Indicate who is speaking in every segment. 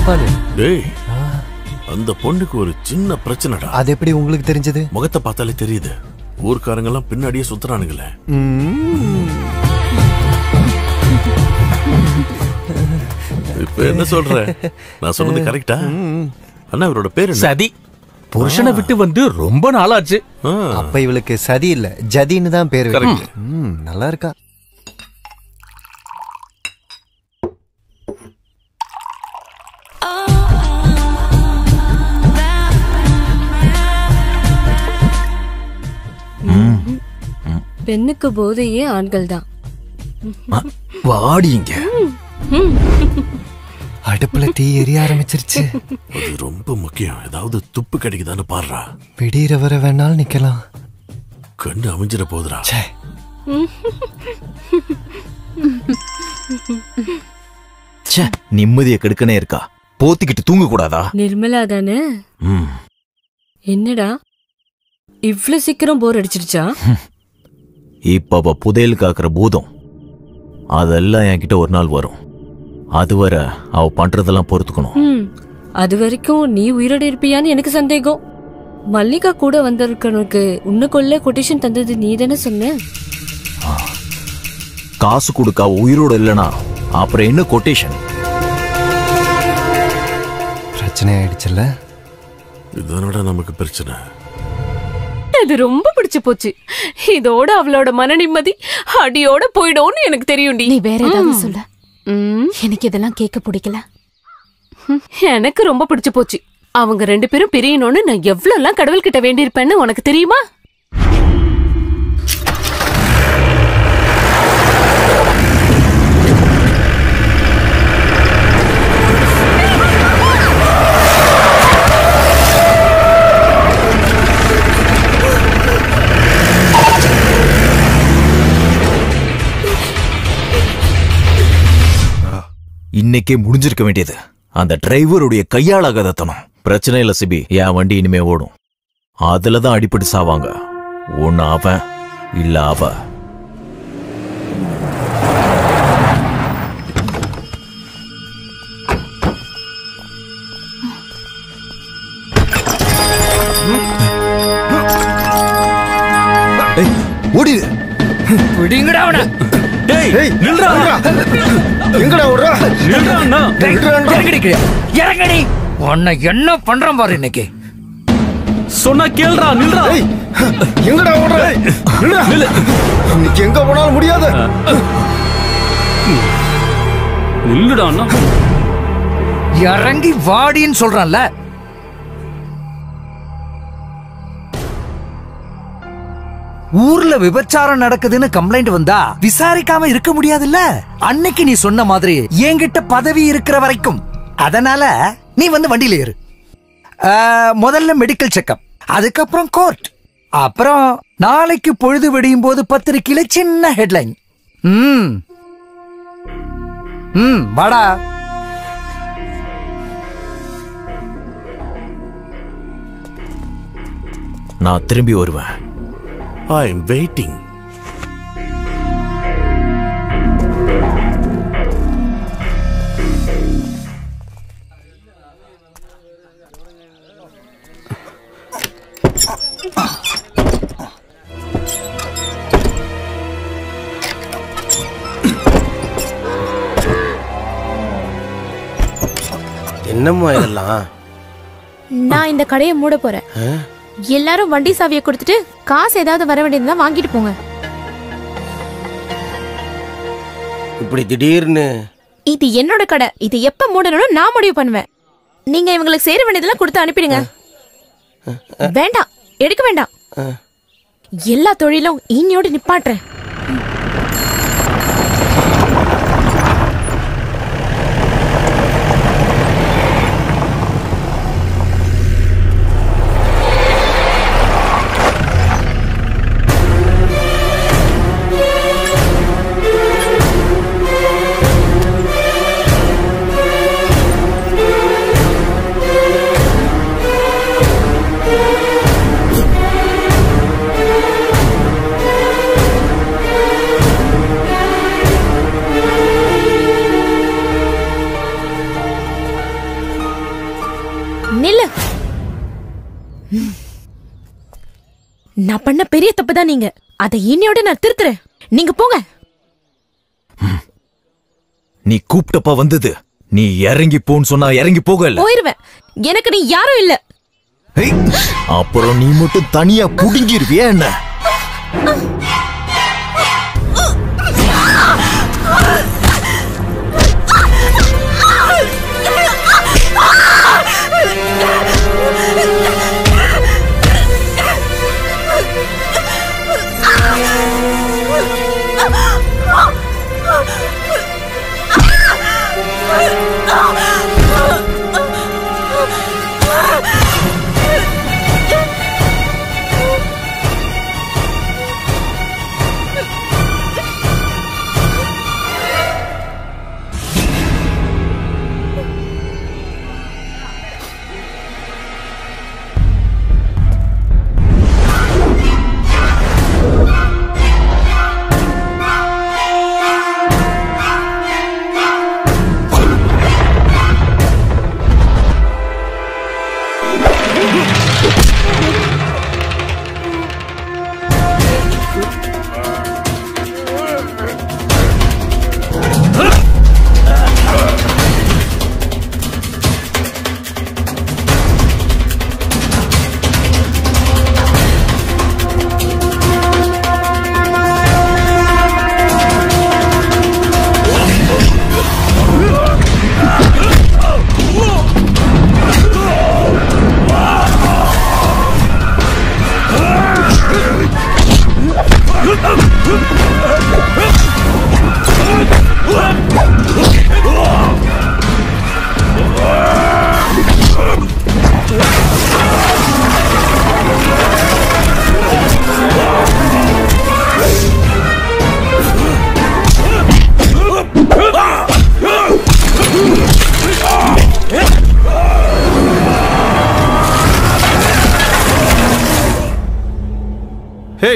Speaker 1: கோபாலு.
Speaker 2: டேய், அந்த பொண்ணுக்கு ஒரு சின்ன பிரச்சனைடா.
Speaker 1: அது எப்படி உங்களுக்கு தெரிஞ்சது?
Speaker 2: முகத்தை பார்த்தாலே தெரியுது. ஊர்க்காரங்க எல்லாம் பின்னாடியே சுத்துறானுங்களே. இப்ப என்ன சொல்ற? நான் சொன்னது கரெக்டா? அண்ணா இவரோட பேரு
Speaker 3: சதி. புருஷனை விட்டு வந்து ரொம்ப நாளாச்சு.
Speaker 1: அப்ப இவளுக்கு சதி இல்ல, ஜதின்னு தான் பேரு. நல்லா இருக்கா?
Speaker 4: பெண்ணுக்கு போதையே ஆண்கள் தான்.
Speaker 3: வாடிங்க.
Speaker 1: அடுப்புல தீ எரிய ஆரம்பிச்சிருச்சு.
Speaker 2: அது ரொம்ப முக்கியம். ஏதாவது துப்பு கிடைக்குதான்னு பாடுறா.
Speaker 1: விடியற வர வேணாலும் நிக்கலாம்.
Speaker 2: கண்ணு அமைஞ்சிட போதுரா.
Speaker 3: நிம்மதியை கெடுக்கனே இருக்கா? போத்திக்கிட்டு தூங்க கூடாதா?
Speaker 4: நிர்மலா தானே? என்னடா இவ்ளோ சீக்கிரம் போர் அடிச்சிருச்சா?
Speaker 3: இப்ப புதையல் காக்குற பூதம் அதெல்லாம் என்கிட்ட ஒரு நாள் வரும். அதுவரை அவ பண்றதெல்லாம் பொறுத்துக்கணும்.
Speaker 4: அது வரைக்கும் நீ உயிரோட இருப்பியான்னு எனக்கு சந்தேகம். மல்லிகா கூட வந்திருக்கனுக்கு உன்னை கொல்ல கொட்டேஷன் தந்தது நீ தானே சொன்ன?
Speaker 3: காசு கொடுக்க உயிரோட இல்லனா அப்புறம் என்ன கொட்டேஷன்?
Speaker 1: பிரச்சனை ஆயிடுச்சுல்ல.
Speaker 2: இதனோட நமக்கு பிரச்சனை.
Speaker 4: அது ரொம்ப பிடிச்சு போச்சு. இதோட அவளோட மன நிம்மதி அடியோட போயிடும்னு எனக்கு தெரியும்.
Speaker 5: நீ வேற ஏதாவது சொல்ல. எனக்கு இதெல்லாம் கேட்க பிடிக்கல.
Speaker 4: எனக்கு ரொம்ப பிடிச்சு போச்சு. அவங்க ரெண்டு பேரும் பிரியணும்னு நான் எவ்வளவு எல்லாம் கடவுள் கிட்ட வேண்டியிருப்பேன்னு உனக்கு தெரியுமா?
Speaker 3: இன்னைக்கே முடிஞ்சிருக்க வேண்டியது. அந்த டிரைவருடைய கையாளாகத்தனம். பிரச்சனை இல்ல சிபி, என் வண்டி இனிமே ஓடும். அதுலதான் அடிப்பட்டு சாவாங்க. ஒன்னு அவன் இல்ல அவ. ஓடி
Speaker 6: விடுங்கடா அவன.
Speaker 3: டேய் நில்றா.
Speaker 1: எங்கடா ஓடுற?
Speaker 3: நில்றா அண்ணா.
Speaker 6: இறங்கடி. உன்னை என்ன பண்றான் பாரு இன்னைக்கு.
Speaker 3: சொன்னா கேளுடா. நில்றா.
Speaker 1: எங்கடா ஓடுற? நில்லு. இன்னைக்கு எங்க போனாலும் முடியாது.
Speaker 3: நில்லுடா அண்ணா.
Speaker 6: இறங்கி வாடின்னு சொல்றான்ல. ஊர்ல விபச்சாரம் நடக்குதுன்னு கம்ப்ளைண்ட் வந்தா விசாரிக்காம இருக்க முடியாதுல்ல. அன்னைக்கு நீ சொன்ன மாதிரி என்கிட்ட பதவி இருக்கிற வரைக்கும். அதனால நீ வந்து வண்டியில ஏறு. முதல்ல மெடிக்கல் செக்அப், அதுக்கப்புறம் கோர்ட், அப்புறம் நாளைக்கு பொழுது வெடியும் போது பத்திரிக்கையில சின்ன ஹெட்லைன். வாடா.
Speaker 3: நான் திரும்பி வருவேன்.
Speaker 2: I am waiting.
Speaker 7: என்னம்மா இதெல்லாம்?
Speaker 5: நான் இந்த கடையை மூட போறேன். எல்லாரும் வண்டி சாவியை கொடுத்துட்டு காசு ஏதாவது வர வேண்டியதுதான் வாங்கிட்டு போங்க.
Speaker 7: இப்படி திடீர்னு?
Speaker 5: இது என்னோட கடை. இது எப்ப மூடணும்னு நான் முடிவு பண்ணுவேன். நீங்க இவங்களுக்கு சேர வேண்டியதெல்லாம் கொடுத்து அனுப்பிடுங்க. வேண்டாம், எடுக்க வேண்டாம். எல்லா தொழிலும் இன்னையோட நிப்பாட்டுறேன். நான் பண்ண பெரிய தப்பு தான் நீங்க. அதை இன்னையோட நான் திருத்துறேன். நீங்க போங்க.
Speaker 3: நீ கூப்பிட்டப்ப வந்தது. நீ இறங்கி போன்னு சொன்னா இறங்கி போகல.
Speaker 5: போயிருவேன். எனக்கு நீ யாரும் இல்ல.
Speaker 3: அப்புறம் நீ மட்டும் தனியா புடுங்கிருவியா என்ன?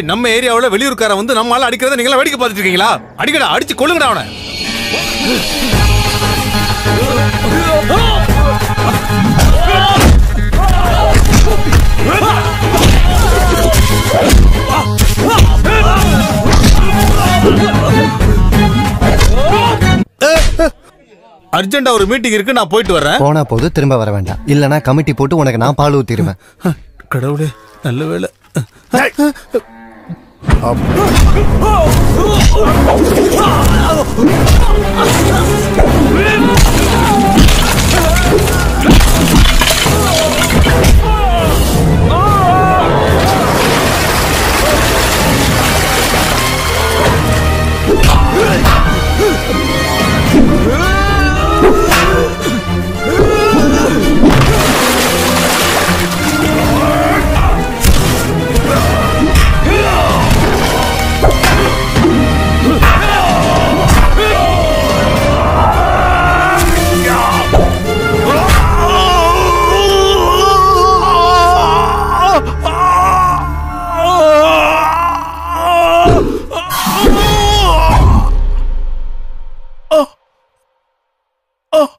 Speaker 1: நம்ம ஏரியாவுல வெளியூர்கார வந்து நம்ம ஆள அடிக்கிறத நீங்க வேடிக்கை பார்த்துட்டு இருக்கீங்களா? அடிக்கடா, அடிச்சு கொல்லுங்கடா அவனை. அர்ஜென்டா ஒரு மீட்டிங் இருக்கு, நான் போயிட்டு வரேன்.
Speaker 8: போனா போது திரும்ப வர வேண்டாம். இல்லனா கமிட்டி போட்டு உனக்கு நான் பால் ஊத்திடுவேன்.
Speaker 1: கடவுளே, நல்ல வேளை. Oh!